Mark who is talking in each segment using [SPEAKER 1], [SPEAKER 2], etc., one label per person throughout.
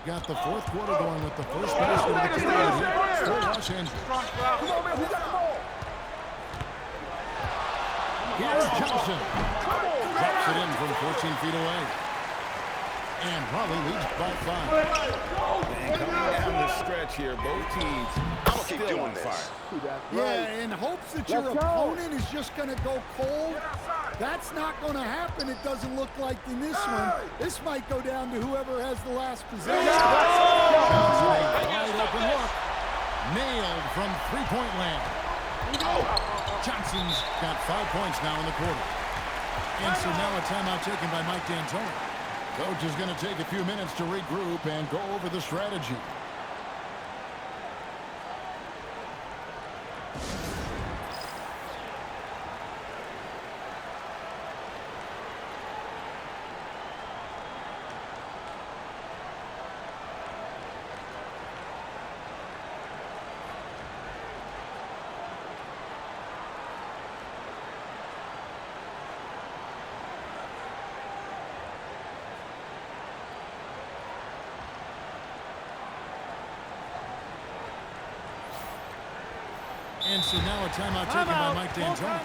[SPEAKER 1] Got the fourth quarter going with the first basket of the period here for Los Angeles.
[SPEAKER 2] Come on, man. We got the ball.
[SPEAKER 1] Here's Johnson. Drops it in from 14 feet away. And Raleigh leads by 5.
[SPEAKER 3] And coming down the stretch here, both teams still on fire.
[SPEAKER 1] Yeah, in hopes that your opponent is just going to go cold. That's not going to happen, it doesn't look like in this one. This might go down to whoever has the last possession. Johnson, a wide open look. Nailed from three-point land. Johnson's got 5 points now in the quarter. And so now a timeout taken by Mike D'Antoni. Coach is going to take a few minutes to regroup and go over the strategy. And so now a timeout taken by Mike D'Antoni.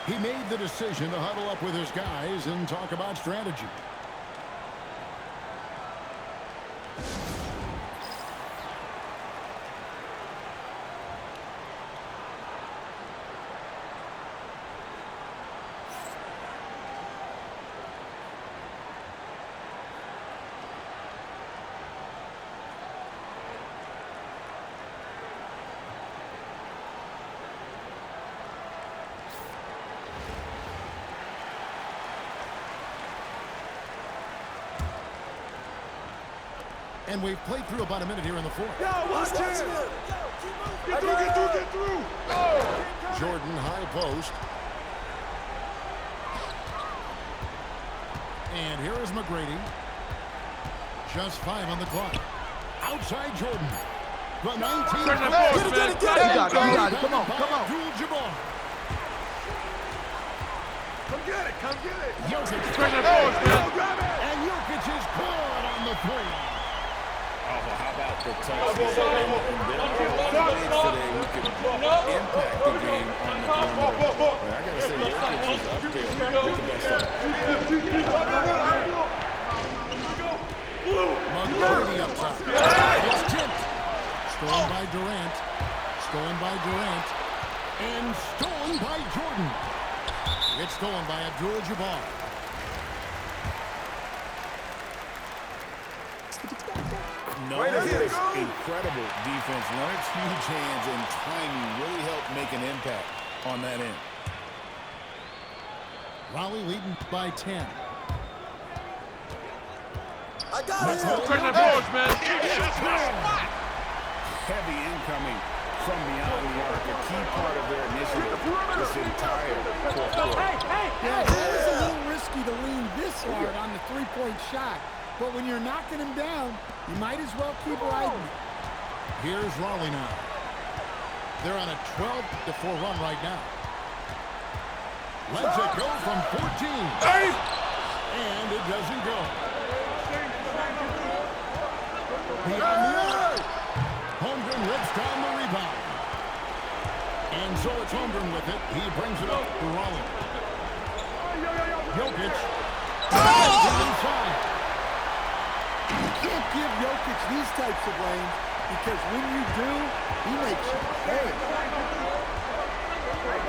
[SPEAKER 1] He made the decision to huddle up with his guys and talk about strategy. And we've played through about a minute here in the fourth.
[SPEAKER 2] Watch it. Get through.
[SPEAKER 1] Jordan, high post. And here is McGrady. Just 5 on the clock. Outside Jordan. The 19.
[SPEAKER 2] Get it. Come on.
[SPEAKER 1] Abdul-Jabbar.
[SPEAKER 2] Come get it.
[SPEAKER 1] Jokic. And Jokic is good on the 3.
[SPEAKER 3] Oh, well, how about the toss and their teammates today who could impact the game on the perimeter. I got to say, Jokic is up there with the best of
[SPEAKER 1] McGrady up top. It's tipped. Stolen by Durant. And stolen by Jordan. It's stolen by Abdul-Jabbar.
[SPEAKER 3] Leonard's incredible defense. Leonard's huge hands and timing really helped make an impact on that end.
[SPEAKER 1] Raleigh leading by 10.
[SPEAKER 2] I got it.
[SPEAKER 3] Heavy incoming from beyond the arc. A key part of their initiative this entire fourth quarter.
[SPEAKER 1] Yeah, it was a little risky to lean this hard on the three-point shot. But when you're knocking him down, you might as well keep riding. Here's Raleigh now. They're on a 12-4 run right now. Lets it go from 14. And it doesn't go. Beyond the arc. Holmgren rips down the rebound. And so it's Holmgren with it. He brings it up to Raleigh. Jokic. Inside. You can't give Jokic these types of lanes because when you do, he makes you pay.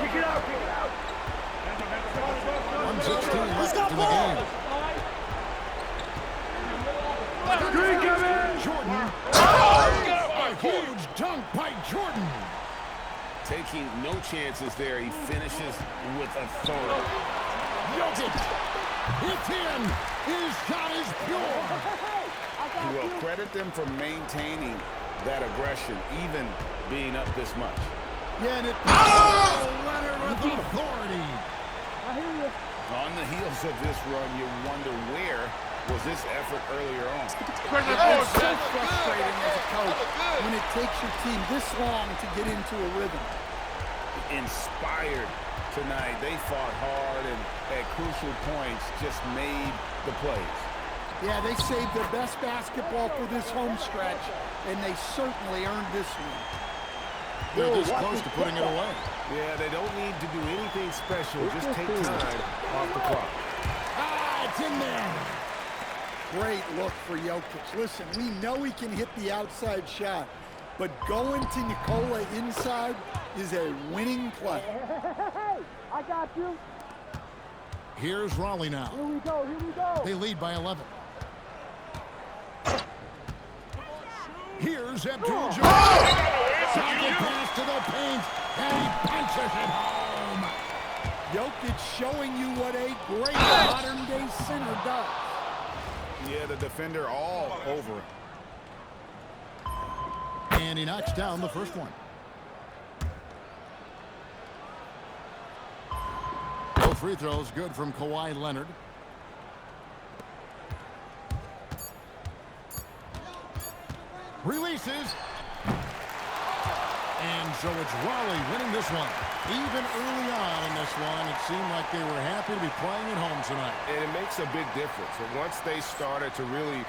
[SPEAKER 2] Kick it out.
[SPEAKER 1] 1:16 left in the game. Jordan. A huge dunk by Jordan.
[SPEAKER 3] Taking no chances there. He finishes with authority.
[SPEAKER 1] Jokic. It's in. His shot is pure.
[SPEAKER 3] Well, credit them for maintaining that aggression, even being up this much.
[SPEAKER 1] Yeah, and it. Leonard with authority.
[SPEAKER 3] On the heels of this run, you wonder where was this effort earlier on.
[SPEAKER 1] It's so frustrating as a coach when it takes your team this long to get into a rhythm.
[SPEAKER 3] Inspired tonight. They fought hard and at crucial points just made the plays.
[SPEAKER 1] Yeah, they saved their best basketball for this home stretch, and they certainly earned this one.
[SPEAKER 2] They're this close to putting it away.
[SPEAKER 4] Yeah, they don't need to do anything special. Just take time off the clock.
[SPEAKER 1] Ah, it's in there. Great look for Jokic. Listen, we know he can hit the outside shot, but going to Nikola inside is a winning play.
[SPEAKER 5] Hey, I got you.
[SPEAKER 2] Here's Raleigh now.
[SPEAKER 5] Here we go, here we go.
[SPEAKER 2] They lead by 11. Here's Abdul-Jabbar. Second pass to the paint, and he punches it home.
[SPEAKER 1] Jokic showing you what a great modern-day center does.
[SPEAKER 4] Yeah, the defender all over him.
[SPEAKER 2] And he knocks down the first one. No free throws, good from Kawhi Leonard. Releases. And so it's Raleigh winning this one. Even early on in this one, it seemed like they were happy to be playing at home tonight.
[SPEAKER 4] And it makes a big difference. And once they started to really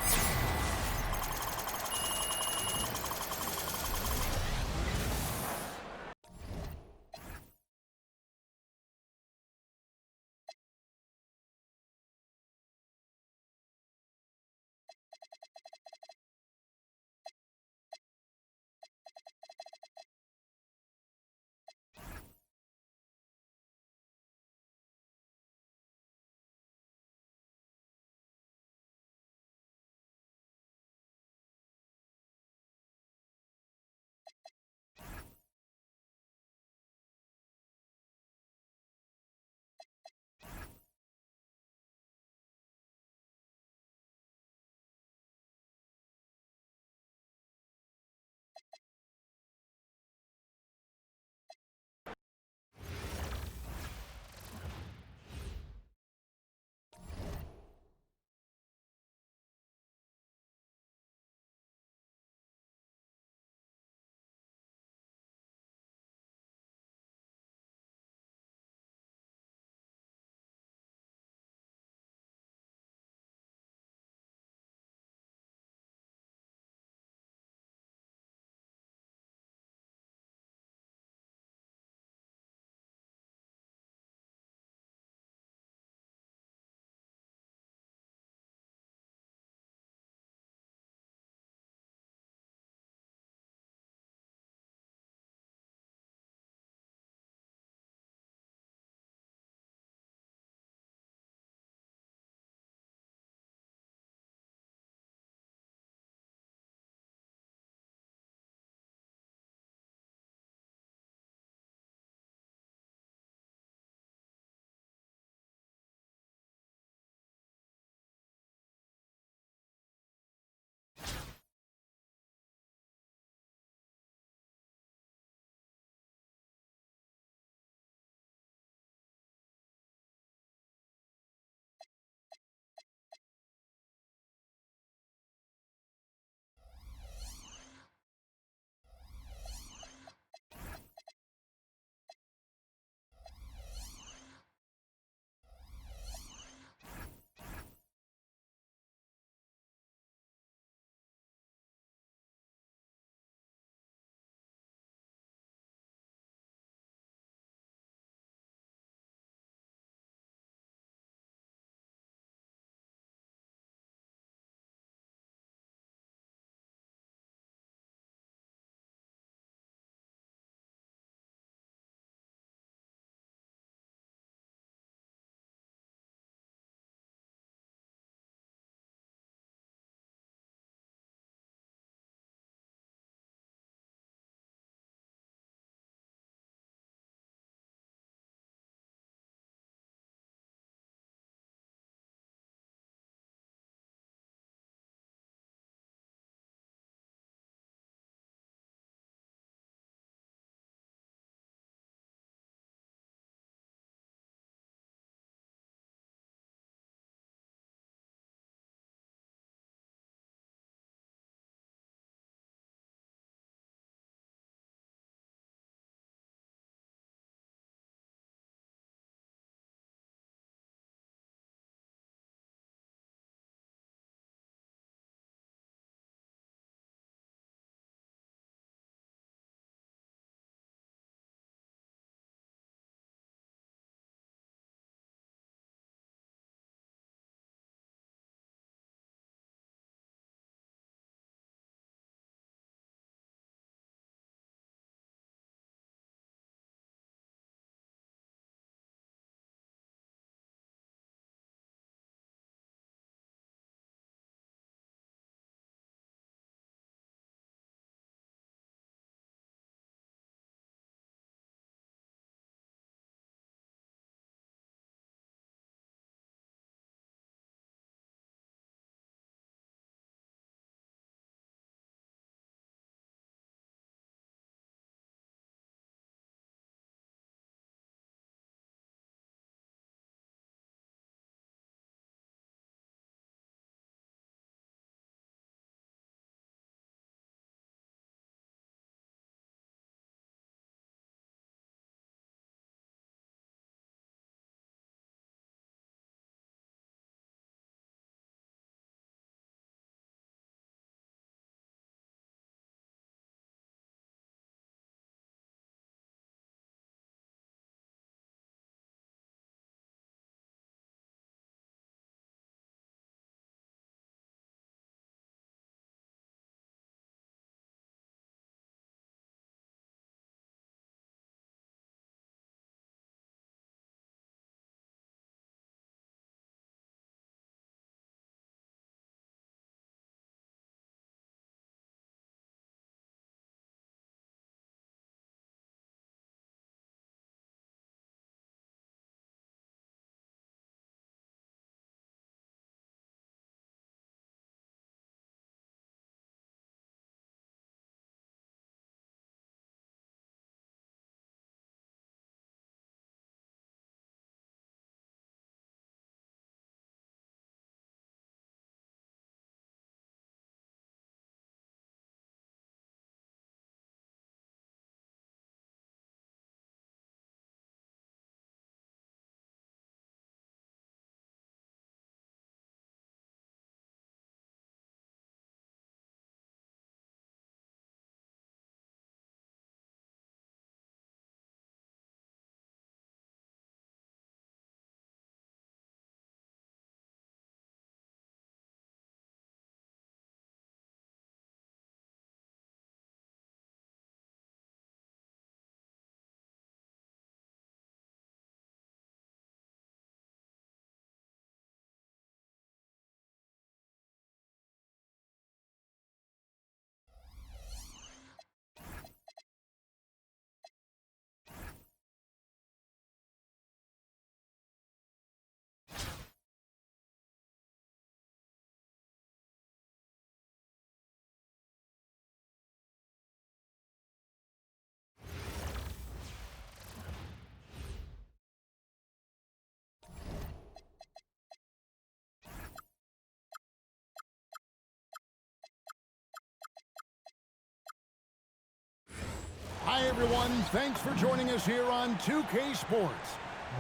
[SPEAKER 2] everyone. Thanks for joining us here on 2K Sports.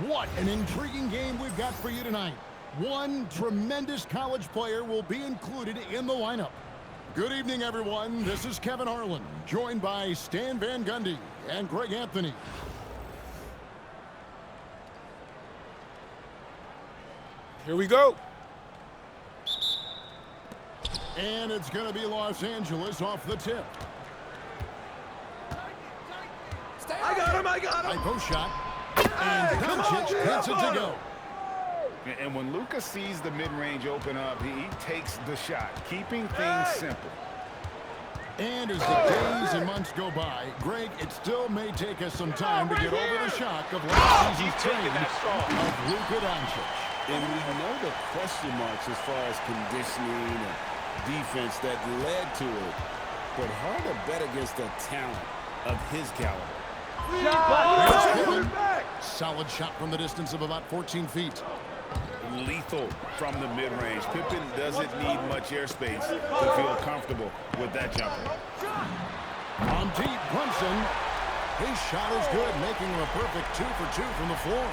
[SPEAKER 2] What an intriguing game we've got for you tonight. One tremendous college player will be included in the lineup. Good evening, everyone. This is Kevin Harlan, joined by Stan Van Gundy and Greg Anthony.
[SPEAKER 6] Here we go.
[SPEAKER 2] And it's going to be Los Angeles off the tip.
[SPEAKER 6] I got him.
[SPEAKER 2] High post shot. And Doncic gets it to go.
[SPEAKER 7] And when Luka sees the mid-range open up, he takes the shot, keeping things simple.
[SPEAKER 2] And as the days and months go by, Greg, it still may take us some time to get over the shock of last season's trade of Luka Doncic.
[SPEAKER 3] And we know the question marks as far as conditioning and defense that led to it. But hard to bet against the talent of his caliber.
[SPEAKER 2] Solid shot from the distance of about 14 feet.
[SPEAKER 7] Lethal from the mid-range. Pippen doesn't need much airspace to feel comfortable with that jumper.
[SPEAKER 2] On deep, Brunson. His shot is good, making him a perfect 2 for 2 from the floor.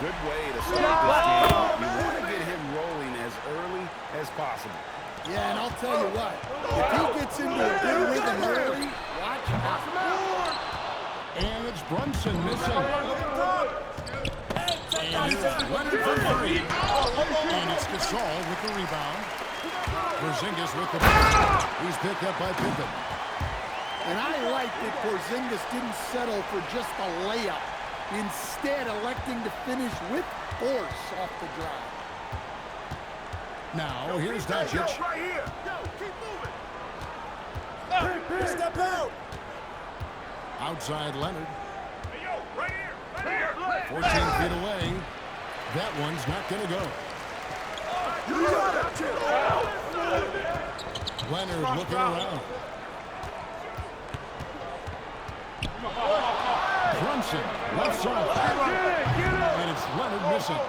[SPEAKER 7] Good way to start this game. You want to get him rolling as early as possible.
[SPEAKER 1] Yeah, and I'll tell you what, if he gets into a good rhythm early, watch out.
[SPEAKER 2] And it's Brunson missing. And here's Leonard for three. And it's Gasol with the rebound. Porzingis with the ball. He's picked up by Pippen.
[SPEAKER 1] And I like that Porzingis didn't settle for just a layup, instead electing to finish with force off the drive.
[SPEAKER 2] Now, here's Doncic.
[SPEAKER 6] Right here. Keep moving.
[SPEAKER 1] Step out.
[SPEAKER 2] Outside Leonard.
[SPEAKER 6] Right here.
[SPEAKER 2] 14 feet away. That one's not going to go. Leonard looking around. Brunson, left side. And it's Leonard missing.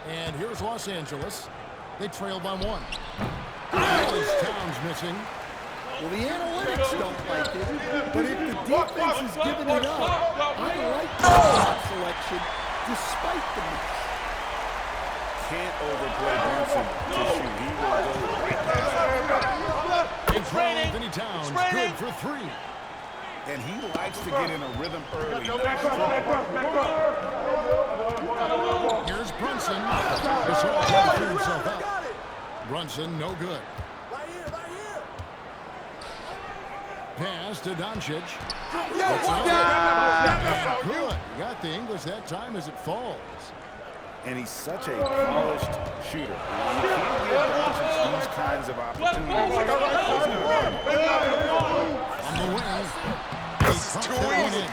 [SPEAKER 2] And here's Los Angeles. They trail by 1. As Towns missing.
[SPEAKER 1] Well, the analytics don't like it, but if the defense is giving it up, I like the shot selection despite the miss.
[SPEAKER 7] Can't overplay Brunson to shoot. He will go right past
[SPEAKER 2] In front, Anthony Towns, good for 3.
[SPEAKER 7] And he likes to get in a rhythm early.
[SPEAKER 2] Here's Brunson. Gasol trying to clear himself out. Brunson, no good. Pass to Doncic. Good. Got the English that time as it falls.
[SPEAKER 7] And he's such a polished shooter. You can't give Doncic these kinds of opportunities.
[SPEAKER 2] On the wing. He pumped that one in.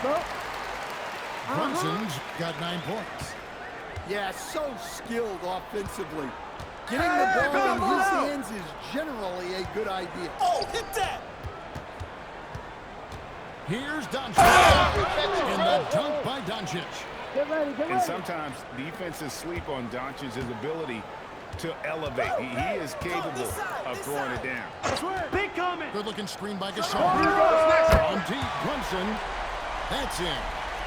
[SPEAKER 2] Brunson's got 9 points.
[SPEAKER 1] Yeah, so skilled offensively. Getting the ball in his hands is generally a good idea.
[SPEAKER 6] Oh, hit that.
[SPEAKER 2] Here's Doncic. And the dunk by Doncic.
[SPEAKER 5] Get ready, get
[SPEAKER 7] And
[SPEAKER 5] ready.
[SPEAKER 7] sometimes defenses sleep on Doncic's ability to elevate. He is capable of throwing it down.
[SPEAKER 5] Big coming.
[SPEAKER 2] Good looking screen by Gasol. On deep, Brunson. That's in.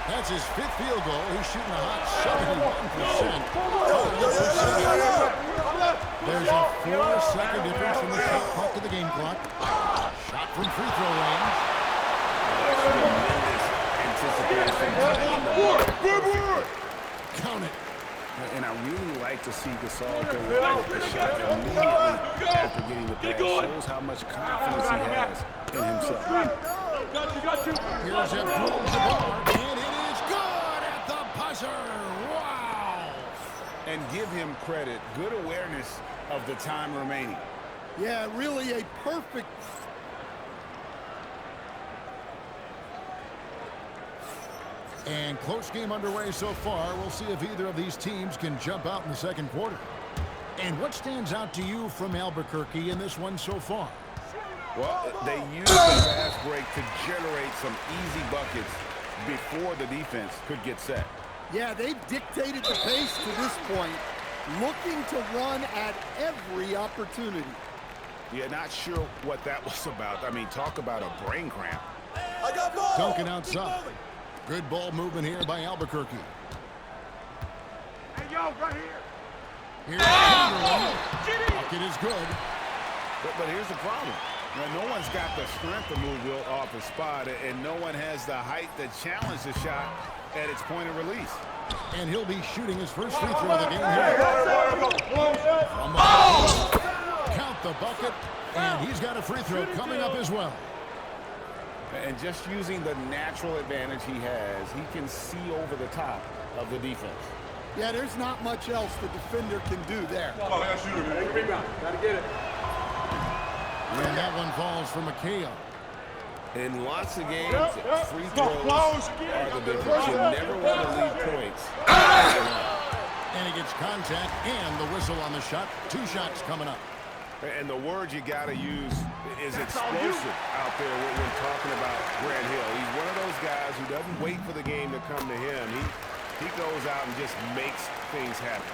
[SPEAKER 2] That's his 5th field goal. He's shooting a hot 71%. There's a 4-second difference from the shot clock to the game clock. Shot from free throw range. Count it.
[SPEAKER 7] And I really like to see Gasol go right with the shot immediately after getting the pass. Shows how much confidence he has in himself.
[SPEAKER 2] Here's Abdul-Jabbar, and it is good at the buzzer. Wow.
[SPEAKER 7] And give him credit. Good awareness of the time remaining.
[SPEAKER 1] Yeah, really a perfect...
[SPEAKER 2] And close game underway so far. We'll see if either of these teams can jump out in the second quarter. And what stands out to you from Albuquerque in this one so far?
[SPEAKER 7] Well, they used the fast break to generate some easy buckets before the defense could get set.
[SPEAKER 1] Yeah, they've dictated the pace to this point, looking to run at every opportunity.
[SPEAKER 7] Yeah, not sure what that was about. I mean, talk about a brain cramp.
[SPEAKER 2] Duncan outside. Good ball movement here by Albuquerque.
[SPEAKER 6] Hey, yo, right here.
[SPEAKER 2] Here's Chamberlain. Bucket is good.
[SPEAKER 7] But here's the problem. Now, no one's got the strength to move Wilt off his spot, and no one has the height to challenge the shot at its point of release.
[SPEAKER 2] And he'll be shooting his first free throw of the game here. From the count the bucket, and he's got a free throw coming up as well.
[SPEAKER 3] And just using the natural advantage he has, he can see over the top of the defense.
[SPEAKER 1] Yeah, there's not much else the defender can do there.
[SPEAKER 6] Gotta get it.
[SPEAKER 2] And that one falls for McHale.
[SPEAKER 3] In lots of games, free throws are the difference. You never want to leave points.
[SPEAKER 2] And he gets contact and the whistle on the shot. 2 shots coming up.
[SPEAKER 7] And the word you got to use is explosive out there when talking about Grant Hill. He's one of those guys who doesn't wait for the game to come to him. He goes out and just makes things happen.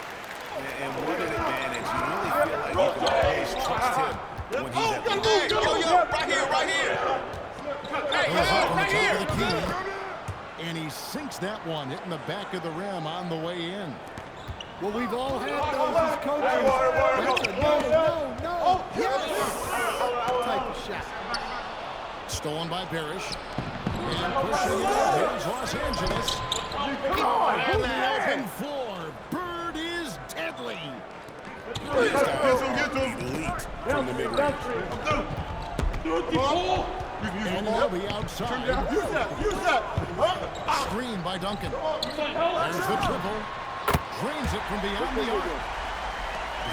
[SPEAKER 7] And what an advantage. You really feel like you can always trust him when he's at the line.
[SPEAKER 6] Yo, right here.
[SPEAKER 2] Right here. And he sinks that one, hitting the back of the rim on the way in.
[SPEAKER 1] Well, we've all had those as coaches. That's a no, yes type of shot.
[SPEAKER 2] Stolen by Parrish. And pushing it out. Here's Los Angeles. On the open floor. Bird is deadly.
[SPEAKER 3] Elite from the mid-range.
[SPEAKER 2] And they'll be outside.
[SPEAKER 6] Use that.
[SPEAKER 2] Screen by Duncan. There's the triple. Drains it from beyond the arc.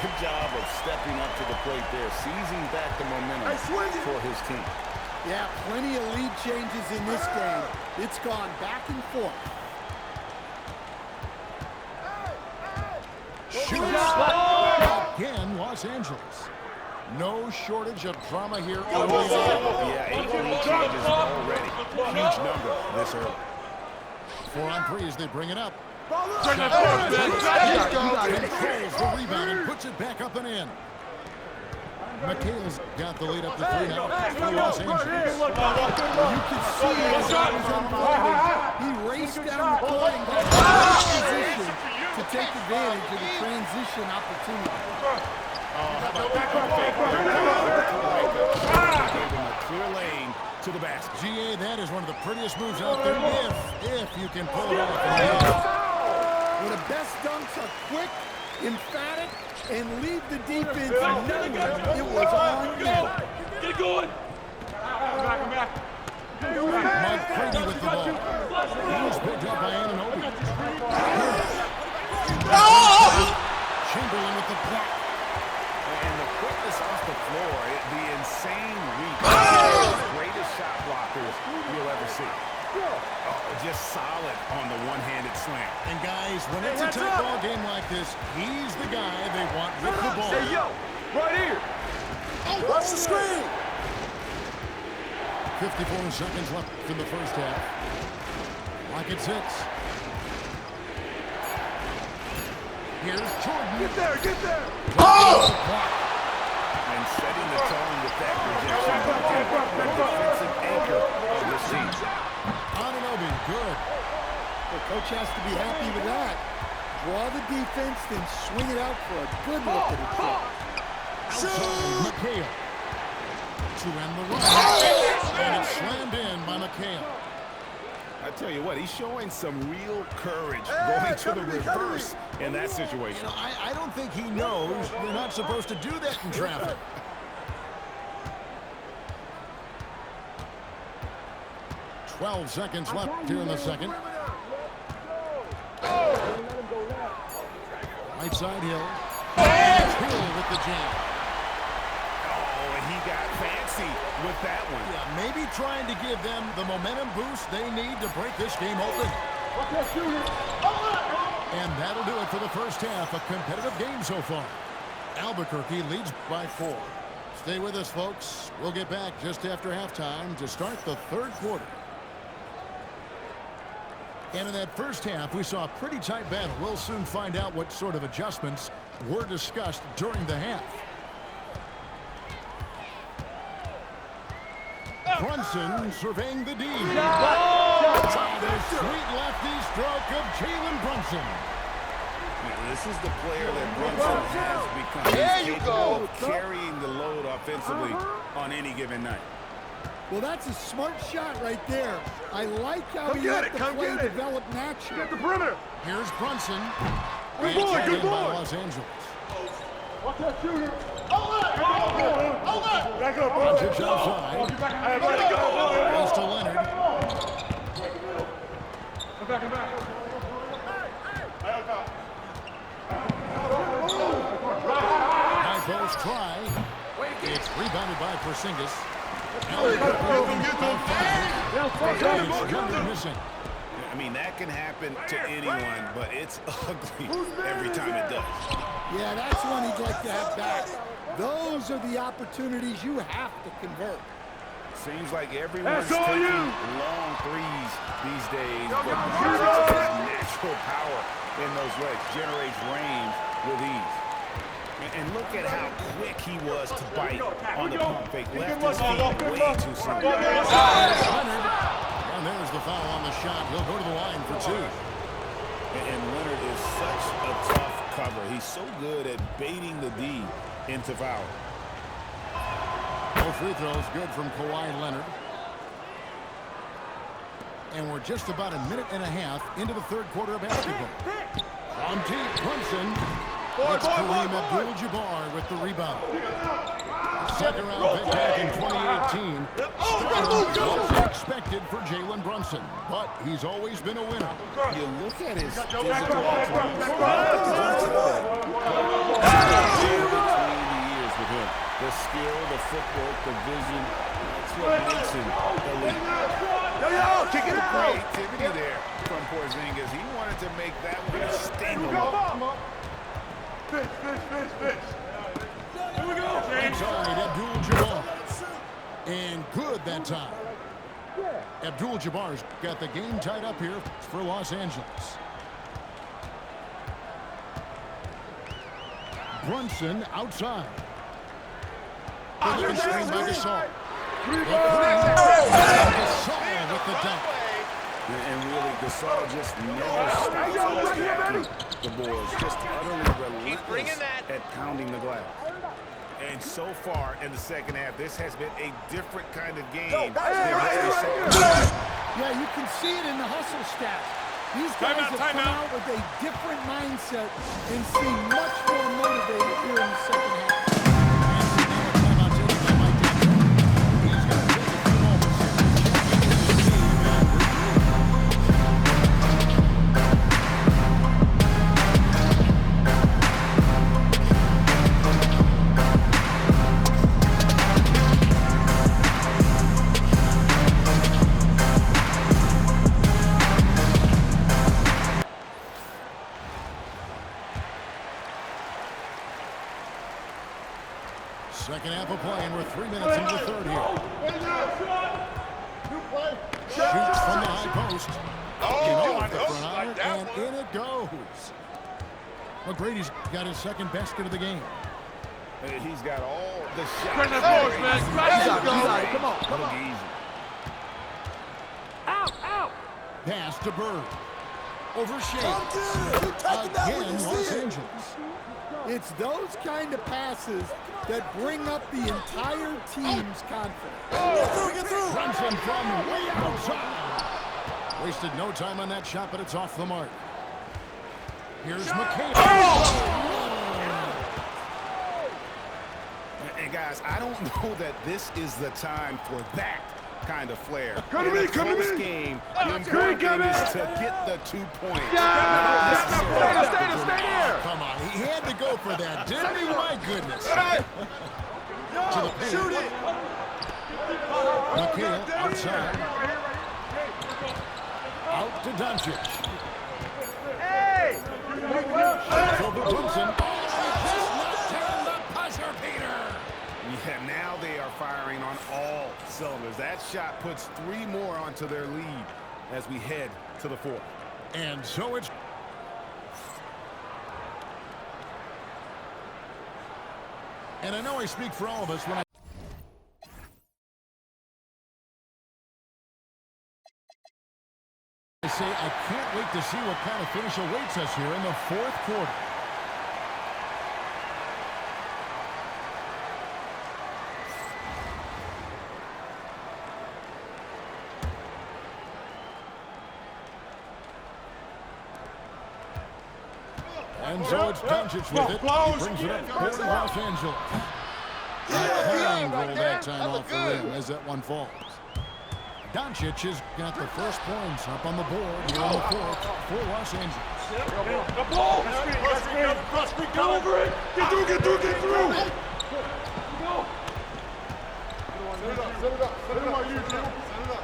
[SPEAKER 3] Good job of stepping up to the plate there, seizing back the momentum for his team.
[SPEAKER 1] Yeah, plenty of lead changes in this game. It's gone back and forth.
[SPEAKER 2] Shoots. Again, Los Angeles. No shortage of drama here.
[SPEAKER 7] Yeah, 8 lead changes already. Huge number this early.
[SPEAKER 2] 4 on 3 as they bring it up.
[SPEAKER 6] Controls
[SPEAKER 2] the rebound and puts it back up and in. McHale's got the lead up to 3 now for Los Angeles.
[SPEAKER 1] You can see as it was unfolding, he raced down the court and got in position to take advantage of the transition opportunity.
[SPEAKER 7] Gave him a clear lane to the basket.
[SPEAKER 2] GA, that is one of the prettiest moves out there, if you can pull it off.
[SPEAKER 1] When the best dunks are quick, emphatic, and leave the defense knowing it was on net.
[SPEAKER 6] Get it going. Come back.
[SPEAKER 2] Mike Brady with the ball. He was picked up by Anunoby. Chamberlain with the block.
[SPEAKER 7] And the quickness off the floor, the insane reach. The greatest shot blockers you'll ever see. Oh, just solid on the one-handed slam.
[SPEAKER 2] And guys, when it's a tight ball game like this, he's the guy they want with the ball.
[SPEAKER 6] Hey, yo, right here.
[SPEAKER 1] Oh, watch the screen.
[SPEAKER 2] 54 seconds left in the first half. Rockets hits. Here's Jordan.
[SPEAKER 6] Get there.
[SPEAKER 7] And setting the tone with that projection. The defensive anchor of this team.
[SPEAKER 2] Anunoby, good.
[SPEAKER 1] The coach has to be happy with that. Draw the defense, then swing it out for a good look at it.
[SPEAKER 2] Outside, McHale. To end the run. And it's slammed in by McHale.
[SPEAKER 7] I tell you what, he's showing some real courage going to the reverse in that situation.
[SPEAKER 2] You know, I don't think he knows you're not supposed to do that in traffic. 12 seconds left here in the second. Right side Hill. Hill with the jam.
[SPEAKER 7] Oh, and he got fancy with that one.
[SPEAKER 2] Yeah, maybe trying to give them the momentum boost they need to break this game open. And that'll do it for the first half. A competitive game so far. Albuquerque leads by 4. Stay with us, folks. We'll get back just after halftime to start the third quarter. And in that first half, we saw a pretty tight battle. We'll soon find out what sort of adjustments were discussed during the half. Brunson surveying the D. The sweet lefty stroke of Jalen Brunson.
[SPEAKER 3] This is the player that Brunson has become. He's capable of carrying the load offensively on any given night.
[SPEAKER 1] Well, that's a smart shot right there. I like how he let the play develop naturally.
[SPEAKER 6] Get the perimeter.
[SPEAKER 2] Here's Brunson.
[SPEAKER 6] Good boy, good boy.
[SPEAKER 2] By Los Angeles.
[SPEAKER 6] Watch that shooter. Back up, bro.
[SPEAKER 2] Brunson outside.
[SPEAKER 6] Hey, buddy, go.
[SPEAKER 2] Pass to Leonard.
[SPEAKER 6] Come back, come back.
[SPEAKER 2] High post try. It's rebounded by Porzingis. Missing.
[SPEAKER 3] I mean, that can happen to anyone, but it's ugly every time it does.
[SPEAKER 1] Yeah, that's one he'd like to have back. Those are the opportunities you have to convert.
[SPEAKER 3] Seems like everyone's
[SPEAKER 6] That's all
[SPEAKER 3] taking
[SPEAKER 6] you.
[SPEAKER 3] long threes these days, but his natural power in those legs generates range with ease. And look at how quick he was to bite on the pump fake. Left his feet way too soon.
[SPEAKER 2] And there's the foul on the shot. He'll go to the line for two.
[SPEAKER 3] And Leonard is such a tough cover. He's so good at baiting the D into foul.
[SPEAKER 2] No free throws good from Kawhi Leonard. And we're just about a minute and a half into the third quarter of basketball. On deep, Brunson. It's Kareem Abdul-Jabbar with the rebound. Second round pick back in 2018. Was expected for Jalen Brunson, but he's always been a winner.
[SPEAKER 3] You look at his physical between the years with him. The skill, the footwork, the vision, that's what makes him elite.
[SPEAKER 6] Kick it out.
[SPEAKER 3] Creativity there from Porzingis. He wanted to make that one a sting.
[SPEAKER 6] Fish. Here we go.
[SPEAKER 2] Inside Abdul-Jabbar. And good that time. Abdul-Jabbar's got the game tied up here for Los Angeles. Brunson outside. The screen by Gasol. Gasol with the dunk.
[SPEAKER 3] And really, Gasol just never stops attacking the boards. Just utterly relentless at pounding the glass. And so far in the second half, this has been a different kind of game.
[SPEAKER 1] Yeah, you can see it in the hustle stats. These guys have come out with a different mindset and seem much more motivated here in the second half.
[SPEAKER 2] Second half of play, and we're 3 minutes into the third here. Shoots from the high post. Off the front iron, and in it goes. McGrady's got his second basket of the game.
[SPEAKER 3] He's got all the shots.
[SPEAKER 6] Bring the boards, man.
[SPEAKER 1] Come on.
[SPEAKER 3] Easy.
[SPEAKER 1] Out.
[SPEAKER 2] Pass to Bird. Over Shea. Again, Los Angeles.
[SPEAKER 1] It's those kind of passes that bring up the entire team's confidence.
[SPEAKER 2] Get through. Brunson from way outside. Wasted no time on that shot, but it's off the mark. Here's McCabe.
[SPEAKER 3] And guys, I don't know that this is the time for that kind of flair.
[SPEAKER 6] Come to me, come to me.
[SPEAKER 3] Game, the important thing is to get the 2 points.
[SPEAKER 6] Stay here.
[SPEAKER 2] Come on, he had to go for that, didn't he? My goodness. To the paint.
[SPEAKER 6] Shoot it.
[SPEAKER 2] McHale outside. Out to Doncic.
[SPEAKER 6] Hey.
[SPEAKER 2] Over Brunson. Just knocked down the buzzer beater.
[SPEAKER 3] Yeah, now they are firing on all cylinders. That shot puts 3 more onto their lead as we head to the fourth.
[SPEAKER 2] And so it's... And I know I speak for all of us when I I say I can't wait to see what kind of finish awaits us here in the fourth quarter. And so it's Doncic with it. He brings it up court in Los Angeles. A clean roll that time off the rim as that one falls. Doncic has got the first points up on the board here on the fourth for Los Angeles.
[SPEAKER 6] The ball! Get over it! Get through! Set it up. You, Jim. Set it up.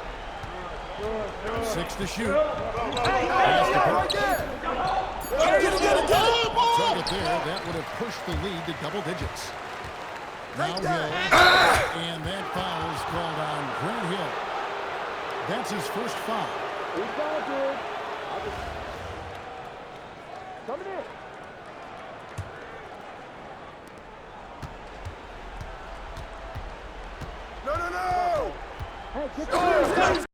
[SPEAKER 2] 6 to shoot. Target there, that would have pushed the lead to double digits. Now Hill, and that foul is called on Grant Hill. That's his first foul.
[SPEAKER 5] Coming in.
[SPEAKER 6] No!
[SPEAKER 5] Hey, get